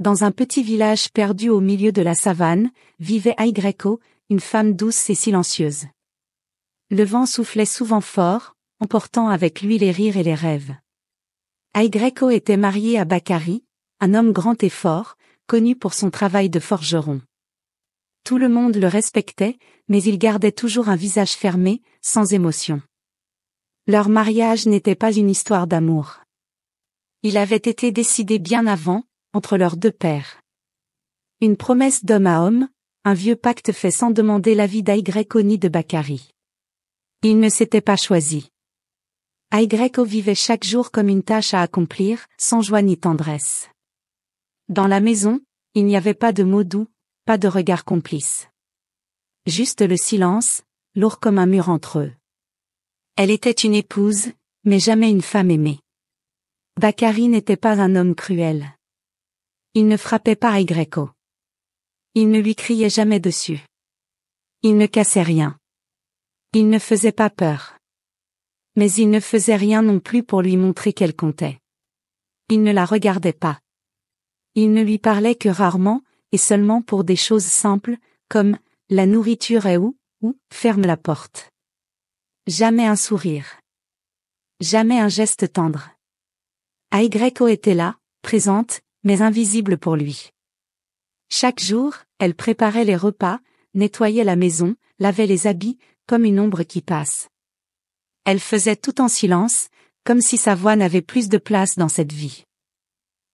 Dans un petit village perdu au milieu de la savane, vivait Aigreko, une femme douce et silencieuse. Le vent soufflait souvent fort, emportant avec lui les rires et les rêves. Aigreko était mariée à Bakari, un homme grand et fort, connu pour son travail de forgeron. Tout le monde le respectait, mais il gardait toujours un visage fermé, sans émotion. Leur mariage n'était pas une histoire d'amour. Il avait été décidé bien avant, entre leurs deux pères. Une promesse d'homme à homme, un vieux pacte fait sans demander l'avis d'Aigreko ni de Bakari. Il ne s'était pas choisi. Aigreko vivait chaque jour comme une tâche à accomplir, sans joie ni tendresse. Dans la maison, il n'y avait pas de mots doux, pas de regard complice. Juste le silence, lourd comme un mur entre eux. Elle était une épouse, mais jamais une femme aimée. Bakari n'était pas un homme cruel. Il ne frappait pas Aigreko. Il ne lui criait jamais dessus. Il ne cassait rien. Il ne faisait pas peur. Mais il ne faisait rien non plus pour lui montrer qu'elle comptait. Il ne la regardait pas. Il ne lui parlait que rarement, et seulement pour des choses simples, comme « la nourriture est où ?» ou « ferme la porte ». Jamais un sourire. Jamais un geste tendre. Aigreko était là, présente, mais invisible pour lui. Chaque jour, elle préparait les repas, nettoyait la maison, lavait les habits, comme une ombre qui passe. Elle faisait tout en silence, comme si sa voix n'avait plus de place dans cette vie.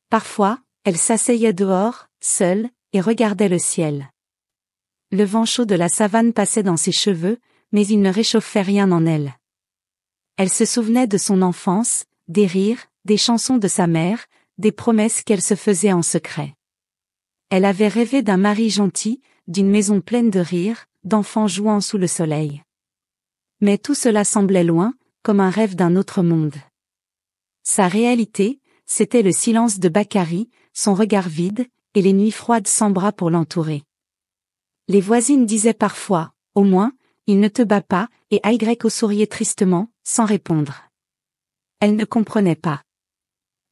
Parfois, elle s'asseyait dehors, seule, et regardait le ciel. Le vent chaud de la savane passait dans ses cheveux, mais il ne réchauffait rien en elle. Elle se souvenait de son enfance, des rires, des chansons de sa mère, des promesses qu'elle se faisait en secret. Elle avait rêvé d'un mari gentil, d'une maison pleine de rires, d'enfants jouant sous le soleil. Mais tout cela semblait loin, comme un rêve d'un autre monde. Sa réalité, c'était le silence de Bakari, son regard vide, et les nuits froides sans bras pour l'entourer. Les voisines disaient parfois, au moins, il ne te bat pas, et Aigreko souriait tristement, sans répondre. Elle ne comprenait pas.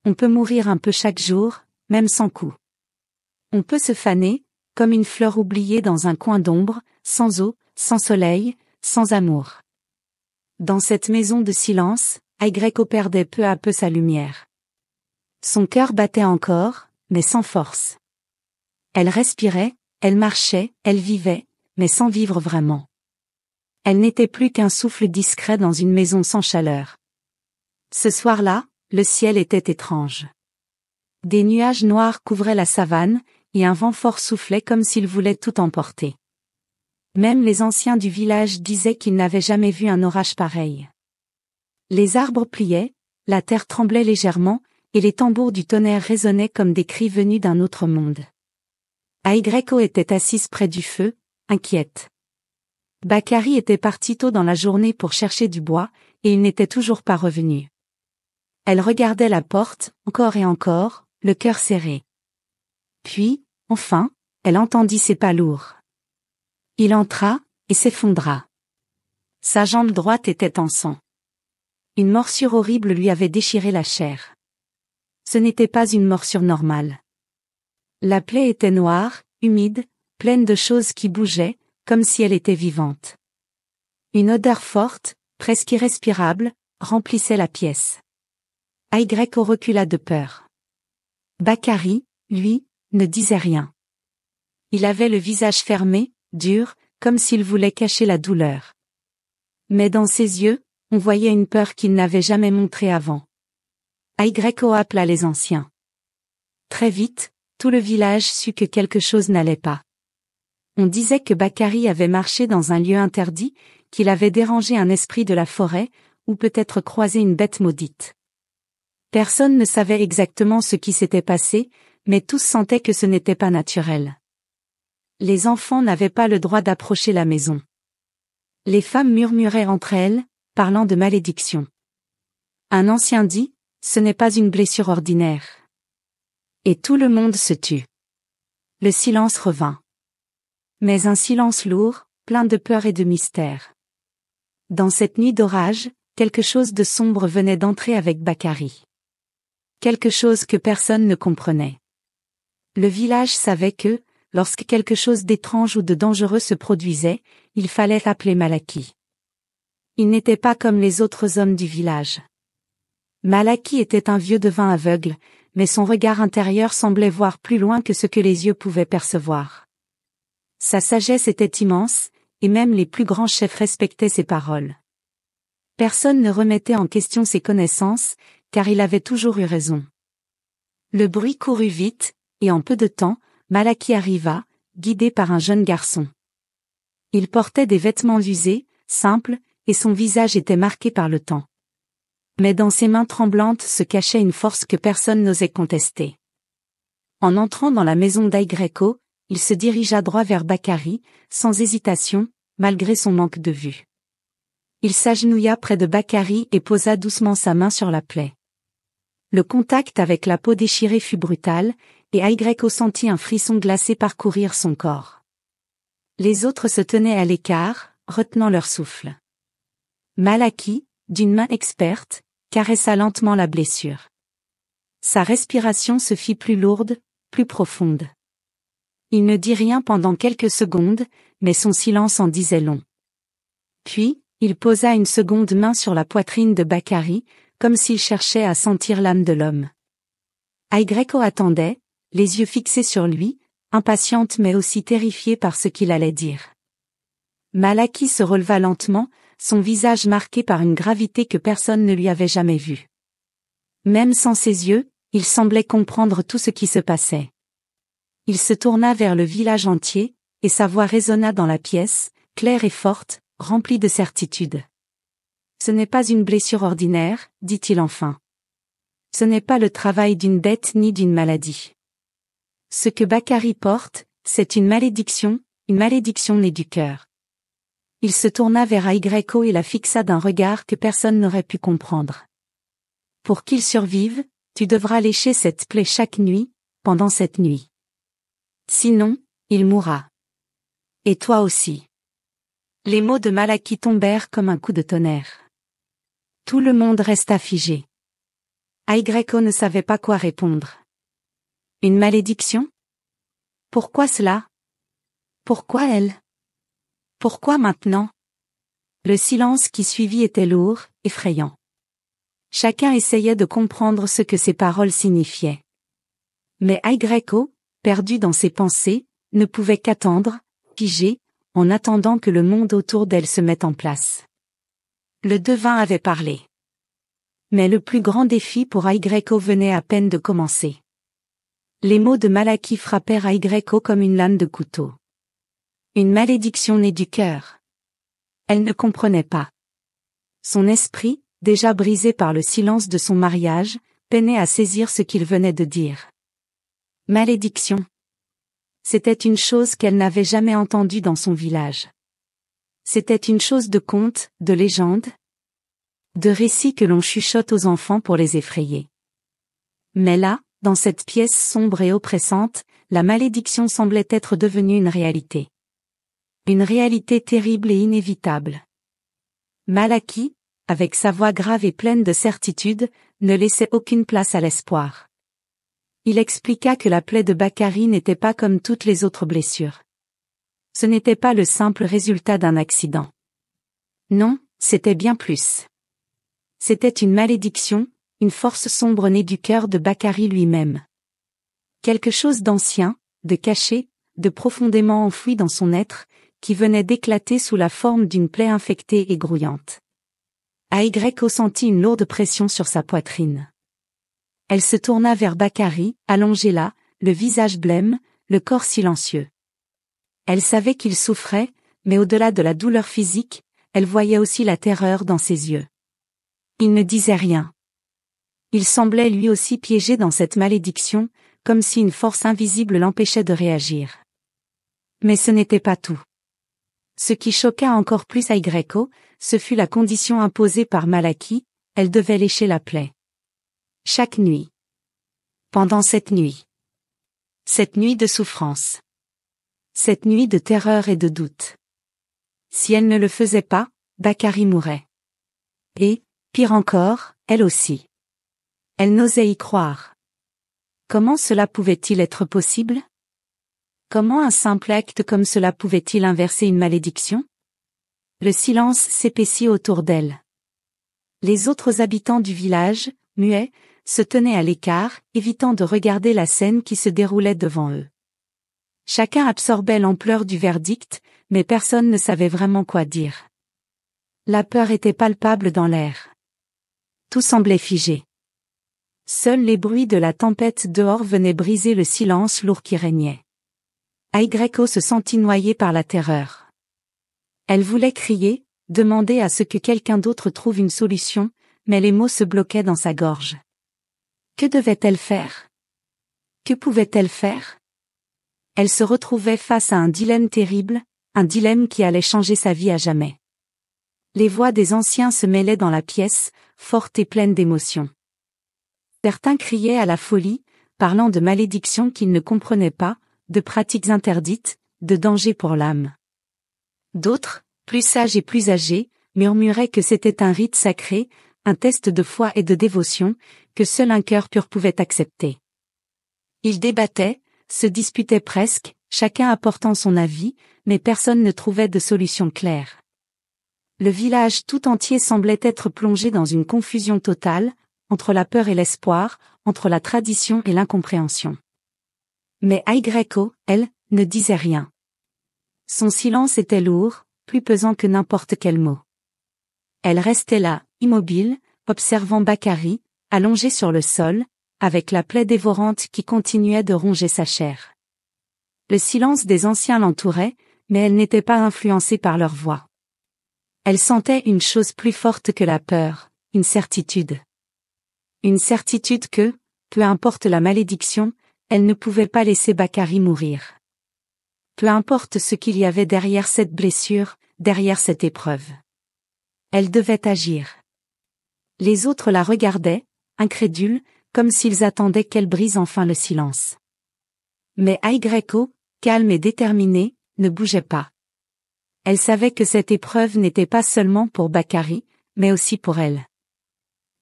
On peut mourir un peu chaque jour, même sans coup. On peut se faner, comme une fleur oubliée dans un coin d'ombre, sans eau, sans soleil, sans amour. Dans cette maison de silence, Aigreko perdait peu à peu sa lumière. Son cœur battait encore, mais sans force. Elle respirait, elle marchait, elle vivait, mais sans vivre vraiment. Elle n'était plus qu'un souffle discret dans une maison sans chaleur. Ce soir-là, le ciel était étrange. Des nuages noirs couvraient la savane, et un vent fort soufflait comme s'il voulait tout emporter. Même les anciens du village disaient qu'ils n'avaient jamais vu un orage pareil. Les arbres pliaient, la terre tremblait légèrement, et les tambours du tonnerre résonnaient comme des cris venus d'un autre monde. Aigreko était assise près du feu, inquiète. Bakari était parti tôt dans la journée pour chercher du bois, et il n'était toujours pas revenu. Elle regardait la porte, encore et encore, le cœur serré. Puis, enfin, elle entendit ses pas lourds. Il entra, et s'effondra. Sa jambe droite était en sang. Une morsure horrible lui avait déchiré la chair. Ce n'était pas une morsure normale. La plaie était noire, humide, pleine de choses qui bougeaient, comme si elle était vivante. Une odeur forte, presque irrespirable, remplissait la pièce. Aigreko recula de peur. Bakari, lui, ne disait rien. Il avait le visage fermé, dur, comme s'il voulait cacher la douleur. Mais dans ses yeux, on voyait une peur qu'il n'avait jamais montrée avant. Aigreko appela les anciens. Très vite, tout le village sut que quelque chose n'allait pas. On disait que Bakari avait marché dans un lieu interdit, qu'il avait dérangé un esprit de la forêt, ou peut-être croisé une bête maudite. Personne ne savait exactement ce qui s'était passé, mais tous sentaient que ce n'était pas naturel. Les enfants n'avaient pas le droit d'approcher la maison. Les femmes murmuraient entre elles, parlant de malédiction. Un ancien dit, « Ce n'est pas une blessure ordinaire. » Et tout le monde se tut. Le silence revint. Mais un silence lourd, plein de peur et de mystère. Dans cette nuit d'orage, quelque chose de sombre venait d'entrer avec Bakari. Quelque chose que personne ne comprenait. Le village savait que, lorsque quelque chose d'étrange ou de dangereux se produisait, il fallait appeler Malaki. Il n'était pas comme les autres hommes du village. Malaki était un vieux devin aveugle, mais son regard intérieur semblait voir plus loin que ce que les yeux pouvaient percevoir. Sa sagesse était immense, et même les plus grands chefs respectaient ses paroles. Personne ne remettait en question ses connaissances, car il avait toujours eu raison. Le bruit courut vite, et en peu de temps, Malaki arriva, guidé par un jeune garçon. Il portait des vêtements usés, simples, et son visage était marqué par le temps. Mais dans ses mains tremblantes se cachait une force que personne n'osait contester. En entrant dans la maison d'Aigreco, il se dirigea droit vers Bakari, sans hésitation, malgré son manque de vue. Il s'agenouilla près de Bakari et posa doucement sa main sur la plaie. Le contact avec la peau déchirée fut brutal, et Aigreco sentit un frisson glacé parcourir son corps. Les autres se tenaient à l'écart, retenant leur souffle. Malaki, d'une main experte, caressa lentement la blessure. Sa respiration se fit plus lourde, plus profonde. Il ne dit rien pendant quelques secondes, mais son silence en disait long. Puis, il posa une seconde main sur la poitrine de Bakari, comme s'il cherchait à sentir l'âme de l'homme. Aigreco attendait, les yeux fixés sur lui, impatiente mais aussi terrifiée par ce qu'il allait dire. Malaki se releva lentement, son visage marqué par une gravité que personne ne lui avait jamais vue. Même sans ses yeux, il semblait comprendre tout ce qui se passait. Il se tourna vers le village entier, et sa voix résonna dans la pièce, claire et forte, remplie de certitude. Ce n'est pas une blessure ordinaire, dit-il enfin. Ce n'est pas le travail d'une bête ni d'une maladie. Ce que Bakari porte, c'est une malédiction née du cœur. Il se tourna vers Aigreco et la fixa d'un regard que personne n'aurait pu comprendre. Pour qu'il survive, tu devras lécher cette plaie chaque nuit, pendant cette nuit. Sinon, il mourra. Et toi aussi. Les mots de Malaki tombèrent comme un coup de tonnerre. Tout le monde resta figé. Aigreco ne savait pas quoi répondre. Une malédiction? Pourquoi cela? Pourquoi elle? Pourquoi maintenant? Le silence qui suivit était lourd, effrayant. Chacun essayait de comprendre ce que ces paroles signifiaient. Mais Aigreco, perdu dans ses pensées, ne pouvait qu'attendre, figé, en attendant que le monde autour d'elle se mette en place. Le devin avait parlé. Mais le plus grand défi pour Aigreco venait à peine de commencer. Les mots de Malaki frappèrent Aigreco comme une lame de couteau. Une malédiction née du cœur. Elle ne comprenait pas. Son esprit, déjà brisé par le silence de son mariage, peinait à saisir ce qu'il venait de dire. Malédiction. C'était une chose qu'elle n'avait jamais entendue dans son village. C'était une chose de conte, de légende, de récits que l'on chuchote aux enfants pour les effrayer. Mais là, dans cette pièce sombre et oppressante, la malédiction semblait être devenue une réalité. Une réalité terrible et inévitable. Malaki, avec sa voix grave et pleine de certitude, ne laissait aucune place à l'espoir. Il expliqua que la plaie de Bakari n'était pas comme toutes les autres blessures. Ce n'était pas le simple résultat d'un accident. Non, c'était bien plus. C'était une malédiction, une force sombre née du cœur de Bakari lui-même. Quelque chose d'ancien, de caché, de profondément enfoui dans son être, qui venait d'éclater sous la forme d'une plaie infectée et grouillante. Aigreco sentit une lourde pression sur sa poitrine. Elle se tourna vers Bakari, allongé là, le visage blême, le corps silencieux. Elle savait qu'il souffrait, mais au-delà de la douleur physique, elle voyait aussi la terreur dans ses yeux. Il ne disait rien. Il semblait lui aussi piégé dans cette malédiction, comme si une force invisible l'empêchait de réagir. Mais ce n'était pas tout. Ce qui choqua encore plus Aigreco, ce fut la condition imposée par Malaki, elle devait lécher la plaie. Chaque nuit. Pendant cette nuit. Cette nuit de souffrance. Cette nuit de terreur et de doute. Si elle ne le faisait pas, Bakari mourrait. Et, pire encore, elle aussi. Elle n'osait y croire. Comment cela pouvait-il être possible? Comment un simple acte comme cela pouvait-il inverser une malédiction? Le silence s'épaissit autour d'elle. Les autres habitants du village, muets, se tenaient à l'écart, évitant de regarder la scène qui se déroulait devant eux. Chacun absorbait l'ampleur du verdict, mais personne ne savait vraiment quoi dire. La peur était palpable dans l'air. Tout semblait figé. Seuls les bruits de la tempête dehors venaient briser le silence lourd qui régnait. Aigreko se sentit noyée par la terreur. Elle voulait crier, demander à ce que quelqu'un d'autre trouve une solution, mais les mots se bloquaient dans sa gorge. Que devait-elle faire? Que pouvait-elle faire? Elle se retrouvait face à un dilemme terrible, un dilemme qui allait changer sa vie à jamais. Les voix des anciens se mêlaient dans la pièce, fortes et pleines d'émotion. Certains criaient à la folie, parlant de malédictions qu'ils ne comprenaient pas, de pratiques interdites, de dangers pour l'âme. D'autres, plus sages et plus âgés, murmuraient que c'était un rite sacré, un test de foi et de dévotion, que seul un cœur pur pouvait accepter. Ils débattaient, se disputaient presque, chacun apportant son avis, mais personne ne trouvait de solution claire. Le village tout entier semblait être plongé dans une confusion totale, entre la peur et l'espoir, entre la tradition et l'incompréhension. Mais Aigreko, elle, ne disait rien. Son silence était lourd, plus pesant que n'importe quel mot. Elle restait là, immobile, observant Bakary, allongé sur le sol, avec la plaie dévorante qui continuait de ronger sa chair. Le silence des anciens l'entourait, mais elle n'était pas influencée par leur voix. Elle sentait une chose plus forte que la peur, une certitude. Une certitude que, peu importe la malédiction, elle ne pouvait pas laisser Bakary mourir. Peu importe ce qu'il y avait derrière cette blessure, derrière cette épreuve. Elle devait agir. Les autres la regardaient, incrédules, comme s'ils attendaient qu'elle brise enfin le silence. Mais Aigreko, calme et déterminée, ne bougeait pas. Elle savait que cette épreuve n'était pas seulement pour Bakary, mais aussi pour elle.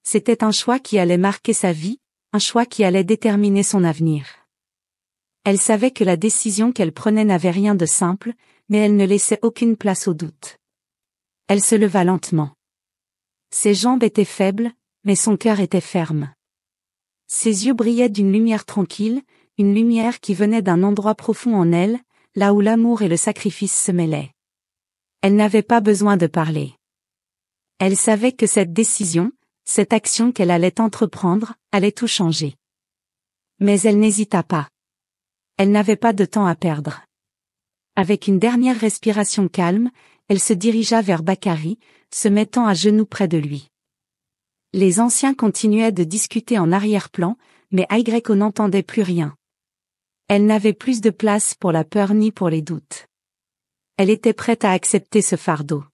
C'était un choix qui allait marquer sa vie, un choix qui allait déterminer son avenir. Elle savait que la décision qu'elle prenait n'avait rien de simple, mais elle ne laissait aucune place au doute. Elle se leva lentement. Ses jambes étaient faibles, mais son cœur était ferme. Ses yeux brillaient d'une lumière tranquille, une lumière qui venait d'un endroit profond en elle, là où l'amour et le sacrifice se mêlaient. Elle n'avait pas besoin de parler. Elle savait que cette décision, cette action qu'elle allait entreprendre, allait tout changer. Mais elle n'hésita pas. Elle n'avait pas de temps à perdre. Avec une dernière respiration calme, elle se dirigea vers Bakary, se mettant à genoux près de lui. Les anciens continuaient de discuter en arrière-plan, mais Aigreko n'entendait plus rien. Elle n'avait plus de place pour la peur ni pour les doutes. Elle était prête à accepter ce fardeau.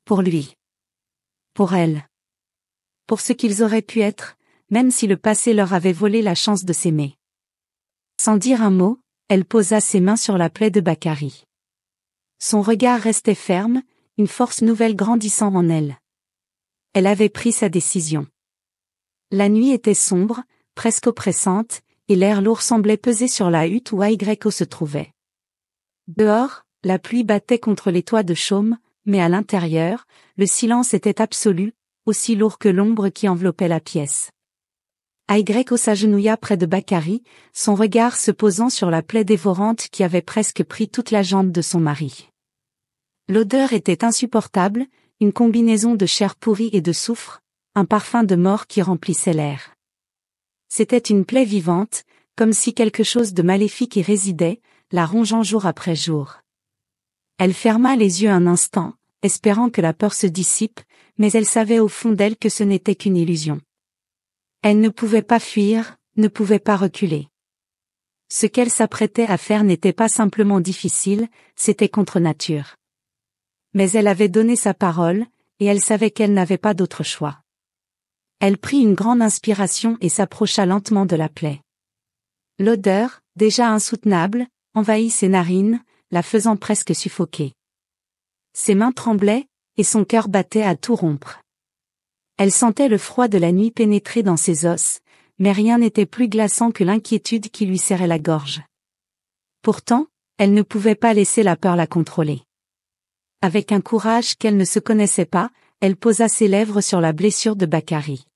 Pour lui. Pour elle. Pour ce qu'ils auraient pu être, même si le passé leur avait volé la chance de s'aimer. Sans dire un mot, elle posa ses mains sur la plaie de Bakary. Son regard restait ferme, une force nouvelle grandissant en elle. Elle avait pris sa décision. La nuit était sombre, presque oppressante, et l'air lourd semblait peser sur la hutte où Aigreko se trouvait. Dehors, la pluie battait contre les toits de chaume, mais à l'intérieur, le silence était absolu, aussi lourd que l'ombre qui enveloppait la pièce. Aigreko s'agenouilla près de Bakary, son regard se posant sur la plaie dévorante qui avait presque pris toute la jambe de son mari. L'odeur était insupportable, une combinaison de chair pourrie et de soufre, un parfum de mort qui remplissait l'air. C'était une plaie vivante, comme si quelque chose de maléfique y résidait, la rongeant jour après jour. Elle ferma les yeux un instant, espérant que la peur se dissipe, mais elle savait au fond d'elle que ce n'était qu'une illusion. Elle ne pouvait pas fuir, ne pouvait pas reculer. Ce qu'elle s'apprêtait à faire n'était pas simplement difficile, c'était contre nature. Mais elle avait donné sa parole, et elle savait qu'elle n'avait pas d'autre choix. Elle prit une grande inspiration et s'approcha lentement de la plaie. L'odeur, déjà insoutenable, envahit ses narines, la faisant presque suffoquer. Ses mains tremblaient, et son cœur battait à tout rompre. Elle sentait le froid de la nuit pénétrer dans ses os, mais rien n'était plus glaçant que l'inquiétude qui lui serrait la gorge. Pourtant, elle ne pouvait pas laisser la peur la contrôler. Avec un courage qu'elle ne se connaissait pas, elle posa ses lèvres sur la blessure de Bakary.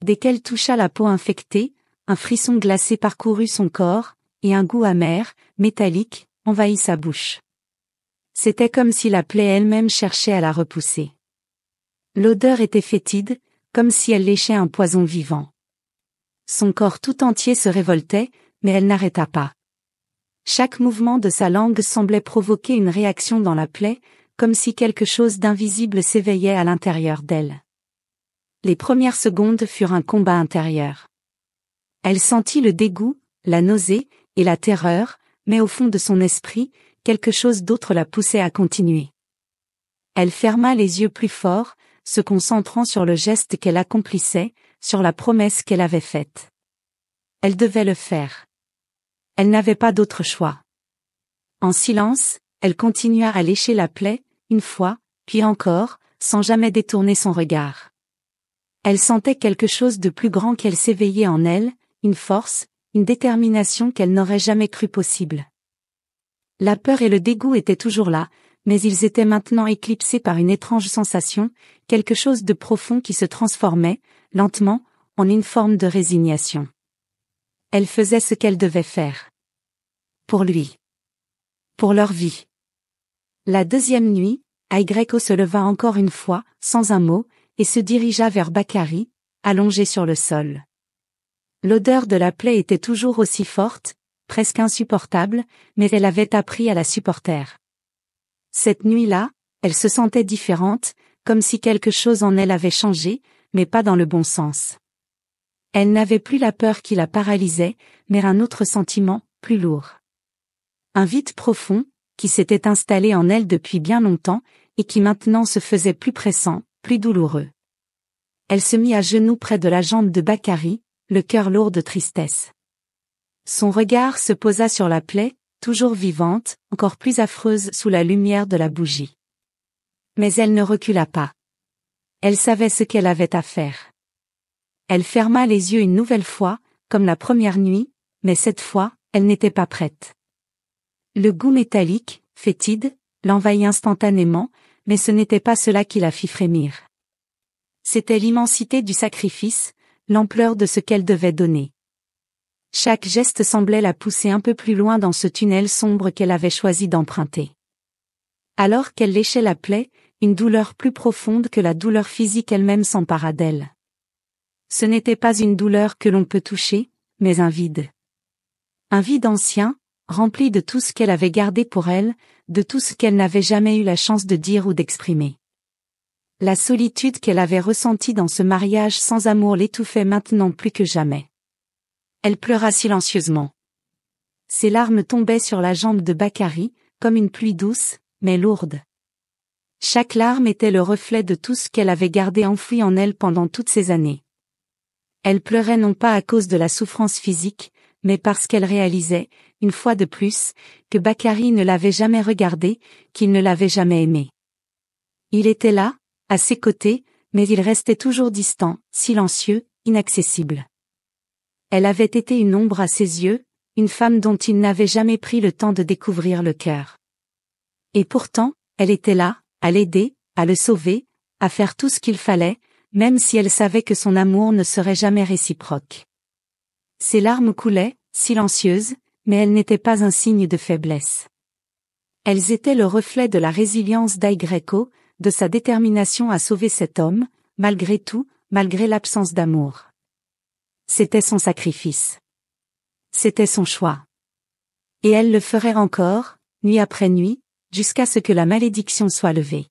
Dès qu'elle toucha la peau infectée, un frisson glacé parcourut son corps, et un goût amer, métallique, envahit sa bouche. C'était comme si la plaie elle-même cherchait à la repousser. L'odeur était fétide, comme si elle léchait un poison vivant. Son corps tout entier se révoltait, mais elle n'arrêta pas. Chaque mouvement de sa langue semblait provoquer une réaction dans la plaie, comme si quelque chose d'invisible s'éveillait à l'intérieur d'elle. Les premières secondes furent un combat intérieur. Elle sentit le dégoût, la nausée, et la terreur, mais au fond de son esprit, quelque chose d'autre la poussait à continuer. Elle ferma les yeux plus fort, se concentrant sur le geste qu'elle accomplissait, sur la promesse qu'elle avait faite. Elle devait le faire. Elle n'avait pas d'autre choix. En silence, elle continua à lécher la plaie, une fois, puis encore, sans jamais détourner son regard. Elle sentait quelque chose de plus grand qu'elle s'éveillait en elle, une force, une détermination qu'elle n'aurait jamais cru possible. La peur et le dégoût étaient toujours là, mais ils étaient maintenant éclipsés par une étrange sensation, quelque chose de profond qui se transformait, lentement, en une forme de résignation. Elle faisait ce qu'elle devait faire. Pour lui. Pour leur vie. La deuxième nuit, Aigreco se leva encore une fois, sans un mot, et se dirigea vers Bakary, allongé sur le sol. L'odeur de la plaie était toujours aussi forte, presque insupportable, mais elle avait appris à la supporter. Cette nuit-là, elle se sentait différente, comme si quelque chose en elle avait changé, mais pas dans le bon sens. Elle n'avait plus la peur qui la paralysait, mais un autre sentiment, plus lourd. Un vide profond, qui s'était installé en elle depuis bien longtemps, et qui maintenant se faisait plus pressant, plus douloureux. Elle se mit à genoux près de la jambe de Bakary, le cœur lourd de tristesse. Son regard se posa sur la plaie, toujours vivante, encore plus affreuse sous la lumière de la bougie. Mais elle ne recula pas. Elle savait ce qu'elle avait à faire. Elle ferma les yeux une nouvelle fois, comme la première nuit, mais cette fois, elle n'était pas prête. Le goût métallique, fétide, l'envahit instantanément, mais ce n'était pas cela qui la fit frémir. C'était l'immensité du sacrifice, l'ampleur de ce qu'elle devait donner. Chaque geste semblait la pousser un peu plus loin dans ce tunnel sombre qu'elle avait choisi d'emprunter. Alors qu'elle léchait la plaie, une douleur plus profonde que la douleur physique elle-même s'empara d'elle. Ce n'était pas une douleur que l'on peut toucher, mais un vide. Un vide ancien, rempli de tout ce qu'elle avait gardé pour elle, de tout ce qu'elle n'avait jamais eu la chance de dire ou d'exprimer. La solitude qu'elle avait ressentie dans ce mariage sans amour l'étouffait maintenant plus que jamais. Elle pleura silencieusement. Ses larmes tombaient sur la jambe de Bakary, comme une pluie douce, mais lourde. Chaque larme était le reflet de tout ce qu'elle avait gardé enfoui en elle pendant toutes ces années. Elle pleurait non pas à cause de la souffrance physique, mais parce qu'elle réalisait, une fois de plus, que Bakary ne l'avait jamais regardée, qu'il ne l'avait jamais aimée. Il était là, à ses côtés, mais il restait toujours distant, silencieux, inaccessible. Elle avait été une ombre à ses yeux, une femme dont il n'avait jamais pris le temps de découvrir le cœur. Et pourtant, elle était là, à l'aider, à le sauver, à faire tout ce qu'il fallait, même si elle savait que son amour ne serait jamais réciproque. Ses larmes coulaient, silencieuses, mais elles n'étaient pas un signe de faiblesse. Elles étaient le reflet de la résilience d'Aigreco, de sa détermination à sauver cet homme, malgré tout, malgré l'absence d'amour. C'était son sacrifice. C'était son choix. Et elle le ferait encore, nuit après nuit, jusqu'à ce que la malédiction soit levée.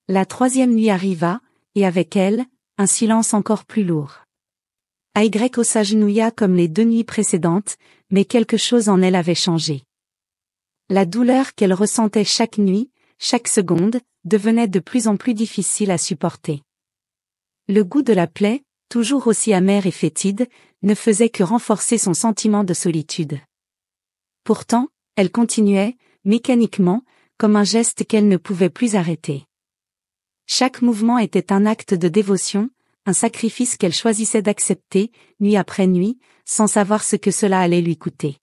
La troisième nuit arriva, et avec elle, un silence encore plus lourd. Aigreco s'agenouilla comme les 2 nuits précédentes, mais quelque chose en elle avait changé. La douleur qu'elle ressentait chaque nuit, chaque seconde, devenait de plus en plus difficile à supporter. Le goût de la plaie, toujours aussi amer et fétide, ne faisait que renforcer son sentiment de solitude. Pourtant, elle continuait, mécaniquement, comme un geste qu'elle ne pouvait plus arrêter. Chaque mouvement était un acte de dévotion, un sacrifice qu'elle choisissait d'accepter, nuit après nuit, sans savoir ce que cela allait lui coûter.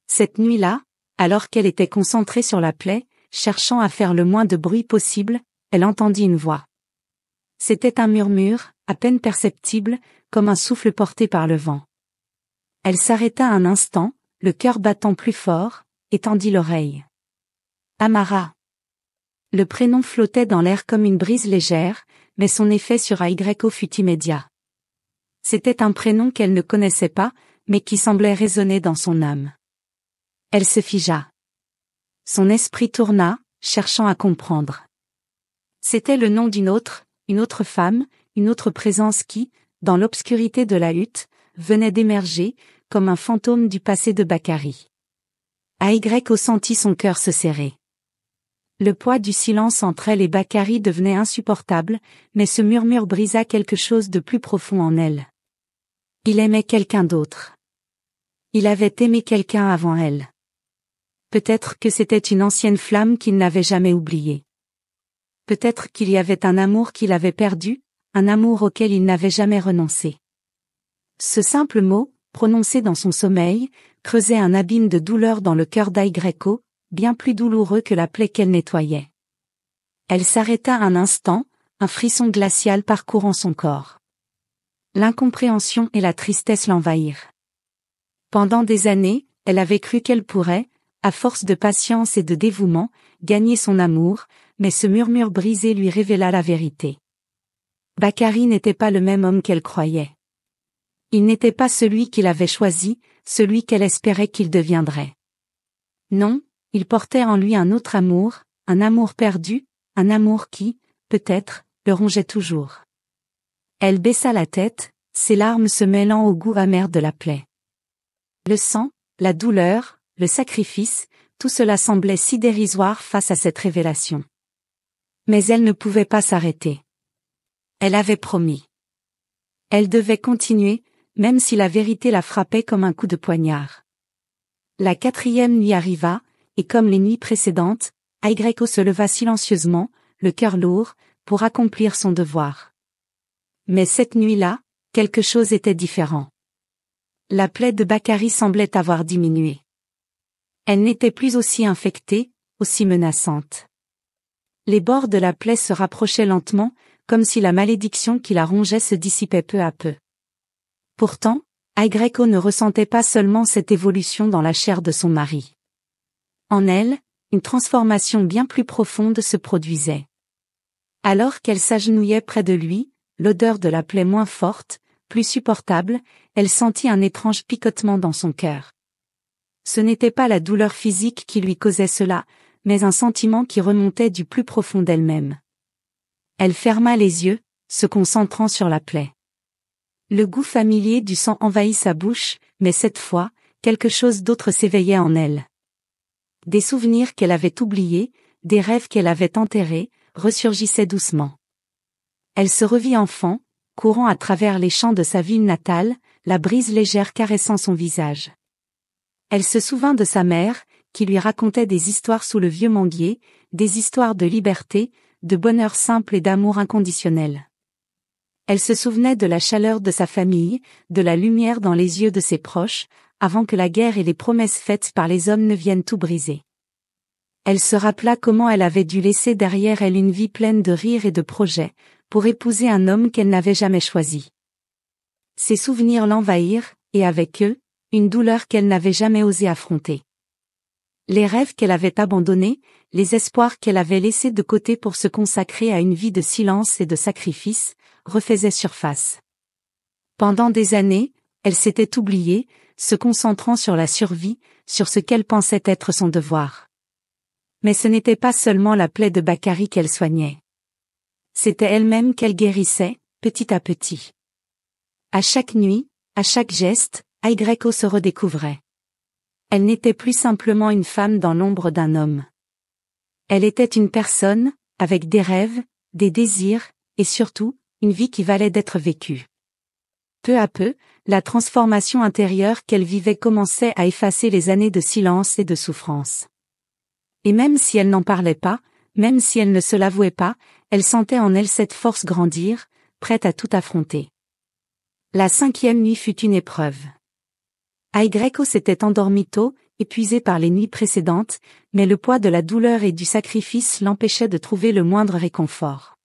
Cette nuit-là, alors qu'elle était concentrée sur la plaie, cherchant à faire le moins de bruit possible, elle entendit une voix. C'était un murmure, à peine perceptible, comme un souffle porté par le vent. Elle s'arrêta un instant, le cœur battant plus fort, et tendit l'oreille. Amara. Le prénom flottait dans l'air comme une brise légère, mais son effet sur Aigreco fut immédiat. C'était un prénom qu'elle ne connaissait pas, mais qui semblait résonner dans son âme. Elle se figea. Son esprit tourna, cherchant à comprendre. C'était le nom d'une autre femme, une autre présence qui, dans l'obscurité de la hutte, venait d'émerger, comme un fantôme du passé de Bakary. Aigreco sentit son cœur se serrer. Le poids du silence entre elle et Bakary devenait insupportable, mais ce murmure brisa quelque chose de plus profond en elle. Il aimait quelqu'un d'autre. Il avait aimé quelqu'un avant elle. Peut-être que c'était une ancienne flamme qu'il n'avait jamais oubliée. Peut-être qu'il y avait un amour qu'il avait perdu, un amour auquel il n'avait jamais renoncé. Ce simple mot, prononcé dans son sommeil, creusait un abîme de douleur dans le cœur d'Aigreco, bien plus douloureux que la plaie qu'elle nettoyait. Elle s'arrêta un instant, un frisson glacial parcourant son corps. L'incompréhension et la tristesse l'envahirent. Pendant des années, elle avait cru qu'elle pourrait, à force de patience et de dévouement, gagner son amour, mais ce murmure brisé lui révéla la vérité. Bakary n'était pas le même homme qu'elle croyait. Il n'était pas celui qu'il avait choisi, celui qu'elle espérait qu'il deviendrait. Non, il portait en lui un autre amour, un amour perdu, un amour qui, peut-être, le rongeait toujours. Elle baissa la tête, ses larmes se mêlant au goût amer de la plaie. Le sang, la douleur, le sacrifice, tout cela semblait si dérisoire face à cette révélation. Mais elle ne pouvait pas s'arrêter. Elle avait promis. Elle devait continuer, même si la vérité la frappait comme un coup de poignard. La 4e nuit arriva, et comme les nuits précédentes, Aigreco se leva silencieusement, le cœur lourd, pour accomplir son devoir. Mais cette nuit-là, quelque chose était différent. La plaie de Bakary semblait avoir diminué. Elle n'était plus aussi infectée, aussi menaçante. Les bords de la plaie se rapprochaient lentement, comme si la malédiction qui la rongeait se dissipait peu à peu. Pourtant, Aigreco ne ressentait pas seulement cette évolution dans la chair de son mari. En elle, une transformation bien plus profonde se produisait. Alors qu'elle s'agenouillait près de lui, l'odeur de la plaie moins forte, plus supportable, elle sentit un étrange picotement dans son cœur. Ce n'était pas la douleur physique qui lui causait cela, mais un sentiment qui remontait du plus profond d'elle-même. Elle ferma les yeux, se concentrant sur la plaie. Le goût familier du sang envahit sa bouche, mais cette fois, quelque chose d'autre s'éveillait en elle. Des souvenirs qu'elle avait oubliés, des rêves qu'elle avait enterrés, ressurgissaient doucement. Elle se revit enfant, courant à travers les champs de sa ville natale, la brise légère caressant son visage. Elle se souvint de sa mère, qui lui racontait des histoires sous le vieux manguier, des histoires de liberté, de bonheur simple et d'amour inconditionnel. Elle se souvenait de la chaleur de sa famille, de la lumière dans les yeux de ses proches, avant que la guerre et les promesses faites par les hommes ne viennent tout briser. Elle se rappela comment elle avait dû laisser derrière elle une vie pleine de rires et de projets, pour épouser un homme qu'elle n'avait jamais choisi. Ces souvenirs l'envahirent, et avec eux, une douleur qu'elle n'avait jamais osé affronter. Les rêves qu'elle avait abandonnés, les espoirs qu'elle avait laissés de côté pour se consacrer à une vie de silence et de sacrifice, refaisaient surface. Pendant des années, elle s'était oubliée, se concentrant sur la survie, sur ce qu'elle pensait être son devoir. Mais ce n'était pas seulement la plaie de Bakary qu'elle soignait. C'était elle-même qu'elle guérissait, petit à petit. À chaque nuit, à chaque geste, Aigreco se redécouvrait. Elle n'était plus simplement une femme dans l'ombre d'un homme. Elle était une personne, avec des rêves, des désirs, et surtout, une vie qui valait d'être vécue. Peu à peu, la transformation intérieure qu'elle vivait commençait à effacer les années de silence et de souffrance. Et même si elle n'en parlait pas, même si elle ne se l'avouait pas, elle sentait en elle cette force grandir, prête à tout affronter. La 5e nuit fut une épreuve. Aigreko s'était endormi tôt, épuisé par les nuits précédentes, mais le poids de la douleur et du sacrifice l'empêchait de trouver le moindre réconfort.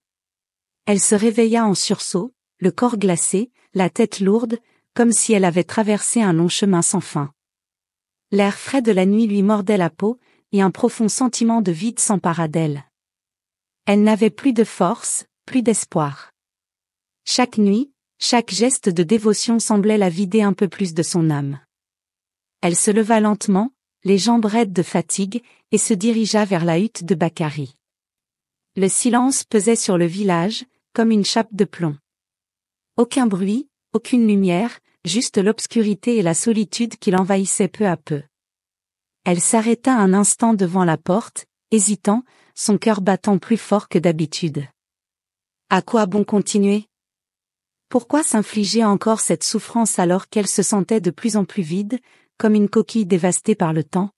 Elle se réveilla en sursaut, le corps glacé, la tête lourde, comme si elle avait traversé un long chemin sans fin. L'air frais de la nuit lui mordait la peau, et un profond sentiment de vide s'empara d'elle. Elle n'avait plus de force, plus d'espoir. Chaque nuit, chaque geste de dévotion semblait la vider un peu plus de son âme. Elle se leva lentement, les jambes raides de fatigue, et se dirigea vers la hutte de Bakari. Le silence pesait sur le village, comme une chape de plomb. Aucun bruit, aucune lumière, juste l'obscurité et la solitude qui l'envahissaient peu à peu. Elle s'arrêta un instant devant la porte, hésitant, son cœur battant plus fort que d'habitude. À quoi bon continuer? Pourquoi s'infliger encore cette souffrance alors qu'elle se sentait de plus en plus vide, comme une coquille dévastée par le temps?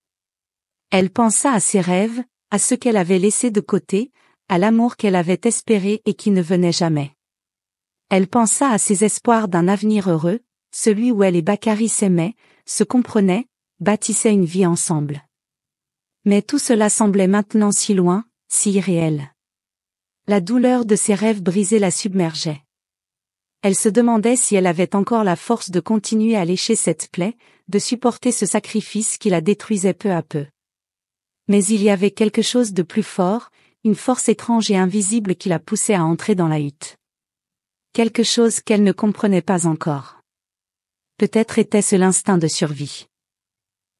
Elle pensa à ses rêves, à ceux qu'elle avait laissés de côté, à l'amour qu'elle avait espéré et qui ne venait jamais. Elle pensa à ses espoirs d'un avenir heureux, celui où elle et Bakari s'aimaient, se comprenaient, bâtissaient une vie ensemble. Mais tout cela semblait maintenant si loin, si irréel. La douleur de ses rêves brisés la submergeait. Elle se demandait si elle avait encore la force de continuer à lécher cette plaie, de supporter ce sacrifice qui la détruisait peu à peu. Mais il y avait quelque chose de plus fort, une force étrange et invisible qui la poussait à entrer dans la hutte. Quelque chose qu'elle ne comprenait pas encore. Peut-être était-ce l'instinct de survie.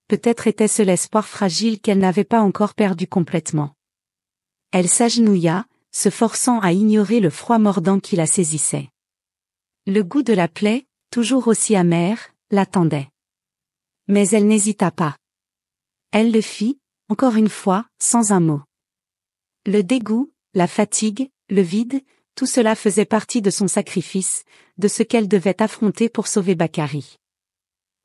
Peut-être était-ce l'espoir fragile qu'elle n'avait pas encore perdu complètement. Elle s'agenouilla, se forçant à ignorer le froid mordant qui la saisissait. Le goût de la plaie, toujours aussi amer, l'attendait. Mais elle n'hésita pas. Elle le fit, encore une fois, sans un mot. Le dégoût, la fatigue, le vide, tout cela faisait partie de son sacrifice, de ce qu'elle devait affronter pour sauver Bakari.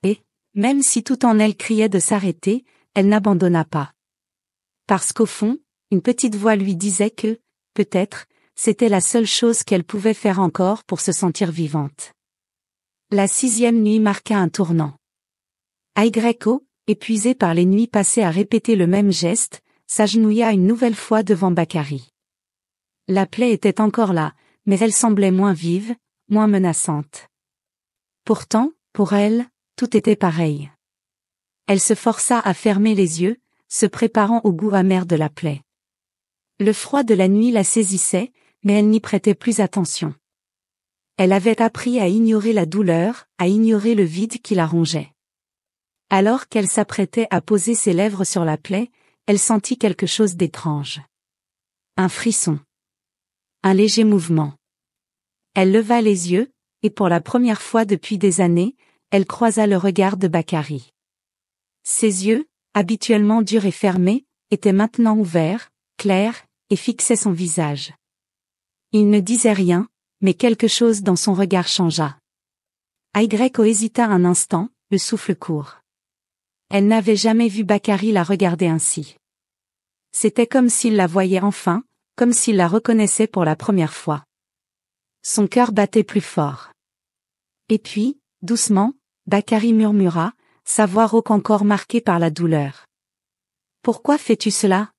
Et, même si tout en elle criait de s'arrêter, elle n'abandonna pas. Parce qu'au fond, une petite voix lui disait que, peut-être, c'était la seule chose qu'elle pouvait faire encore pour se sentir vivante. La 6e nuit marqua un tournant. Aigreko, épuisée par les nuits passées à répéter le même geste, s'agenouilla une nouvelle fois devant Bakari. La plaie était encore là, mais elle semblait moins vive, moins menaçante. Pourtant, pour elle, tout était pareil. Elle se força à fermer les yeux, se préparant au goût amer de la plaie. Le froid de la nuit la saisissait, mais elle n'y prêtait plus attention. Elle avait appris à ignorer la douleur, à ignorer le vide qui la rongeait. Alors qu'elle s'apprêtait à poser ses lèvres sur la plaie, elle sentit quelque chose d'étrange. Un frisson. Un léger mouvement. Elle leva les yeux, et pour la première fois depuis des années, elle croisa le regard de Bakari. Ses yeux, habituellement durs et fermés, étaient maintenant ouverts, clairs, et fixaient son visage. Il ne disait rien, mais quelque chose dans son regard changea. Aigreko hésita un instant, le souffle court. Elle n'avait jamais vu Bakari la regarder ainsi. C'était comme s'il la voyait enfin, comme s'il la reconnaissait pour la première fois. Son cœur battait plus fort. Et puis, doucement, Bakari murmura, sa voix rauque encore marquée par la douleur. « Pourquoi fais-tu cela »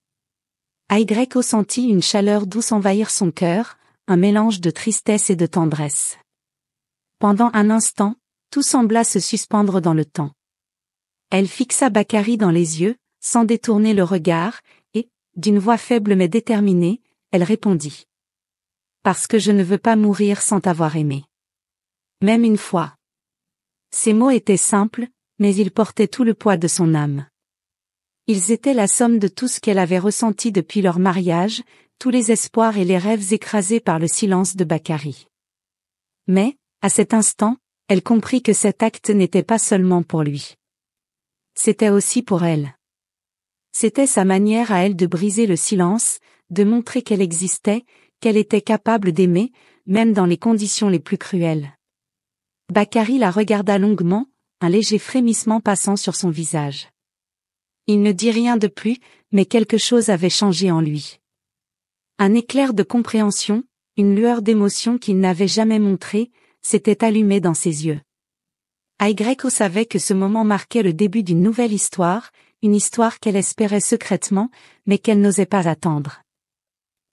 Aigreko sentit une chaleur douce envahir son cœur, un mélange de tristesse et de tendresse. Pendant un instant, tout sembla se suspendre dans le temps. Elle fixa Bakari dans les yeux, sans détourner le regard, et, d'une voix faible mais déterminée, elle répondit. « Parce que je ne veux pas mourir sans t'avoir aimé. Même une fois. » Ces mots étaient simples, mais ils portaient tout le poids de son âme. Ils étaient la somme de tout ce qu'elle avait ressenti depuis leur mariage, tous les espoirs et les rêves écrasés par le silence de Bakari. Mais, à cet instant, elle comprit que cet acte n'était pas seulement pour lui. C'était aussi pour elle. C'était sa manière à elle de briser le silence, de montrer qu'elle existait, qu'elle était capable d'aimer, même dans les conditions les plus cruelles. Bakari la regarda longuement, un léger frémissement passant sur son visage. Il ne dit rien de plus, mais quelque chose avait changé en lui. Un éclair de compréhension, Une lueur d'émotion qu'il n'avait jamais montrée, s'était allumée dans ses yeux. Aigreko savait que ce moment marquait le début d'une nouvelle histoire, une histoire qu'elle espérait secrètement, mais qu'elle n'osait pas attendre.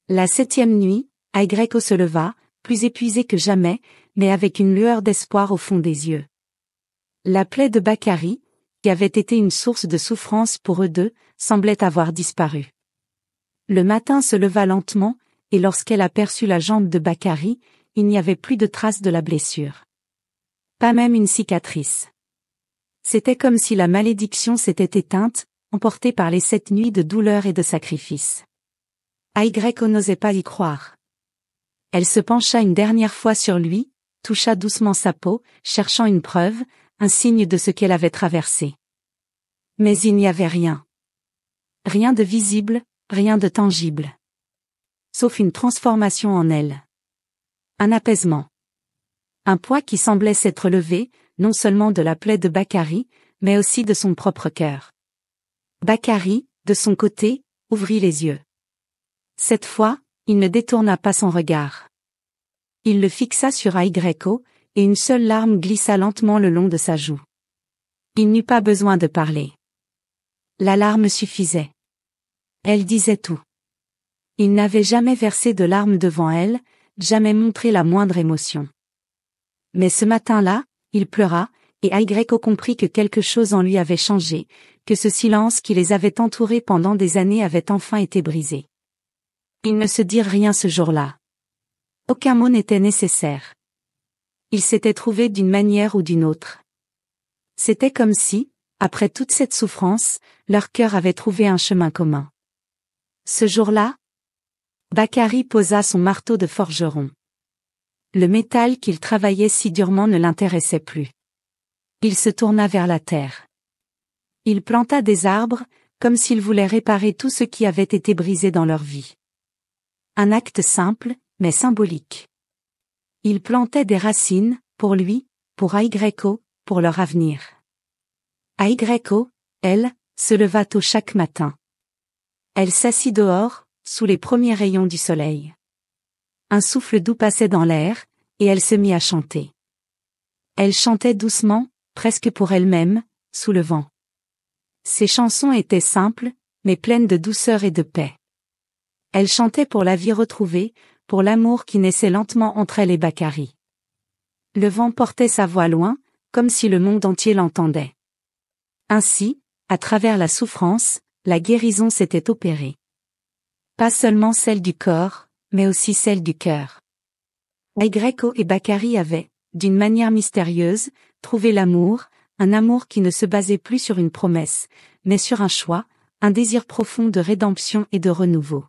La 7e nuit, Aigreko se leva, plus épuisé que jamais, mais avec une lueur d'espoir au fond des yeux. La plaie de Bakary, qui avait été une source de souffrance pour eux deux, semblait avoir disparu. Le matin se leva lentement, et lorsqu'elle aperçut la jambe de Bakary, il n'y avait plus de traces de la blessure. Pas même une cicatrice. C'était comme si la malédiction s'était éteinte, emportée par les 7 nuits de douleur et de sacrifice. Aigreko n'osait pas y croire. Elle se pencha une dernière fois sur lui, toucha doucement sa peau, cherchant une preuve, un signe de ce qu'elle avait traversé. Mais il n'y avait rien. Rien de visible, rien de tangible. Sauf une transformation en elle. Un apaisement. Un poids qui semblait s'être levé, non seulement de la plaie de Bakary, mais aussi de son propre cœur. Bakary, de son côté, ouvrit les yeux. Cette fois, il ne détourna pas son regard. Il le fixa sur Aigreko, et une seule larme glissa lentement le long de sa joue. Il n'eut pas besoin de parler. La larme suffisait. Elle disait tout. Il n'avait jamais versé de larmes devant elle, jamais montré la moindre émotion. Mais ce matin-là, il pleura, et Aigreko comprit que quelque chose en lui avait changé, que ce silence qui les avait entourés pendant des années avait enfin été brisé. Ils ne se dirent rien ce jour-là. Aucun mot n'était nécessaire. Ils s'étaient trouvés d'une manière ou d'une autre. C'était comme si, après toute cette souffrance, leur cœur avait trouvé un chemin commun. Ce jour-là, Bakary posa son marteau de forgeron. Le métal qu'il travaillait si durement ne l'intéressait plus. Il se tourna vers la terre. Il planta des arbres, comme s'il voulait réparer tout ce qui avait été brisé dans leur vie. Un acte simple, mais symbolique. Il plantait des racines, pour lui, pour Aigreko, pour leur avenir. Aigreko, elle, se leva tôt chaque matin. Elle s'assit dehors, sous les premiers rayons du soleil. Un souffle doux passait dans l'air, et elle se mit à chanter. Elle chantait doucement, presque pour elle-même, sous le vent. Ses chansons étaient simples, mais pleines de douceur et de paix. Elle chantait pour la vie retrouvée, pour l'amour qui naissait lentement entre elle et Bakary. Le vent portait sa voix loin, comme si le monde entier l'entendait. Ainsi, à travers la souffrance, la guérison s'était opérée. Pas seulement celle du corps, mais aussi celle du cœur. Aigreko et Bakary avaient, d'une manière mystérieuse, trouvé l'amour, un amour qui ne se basait plus sur une promesse, mais sur un choix, un désir profond de rédemption et de renouveau.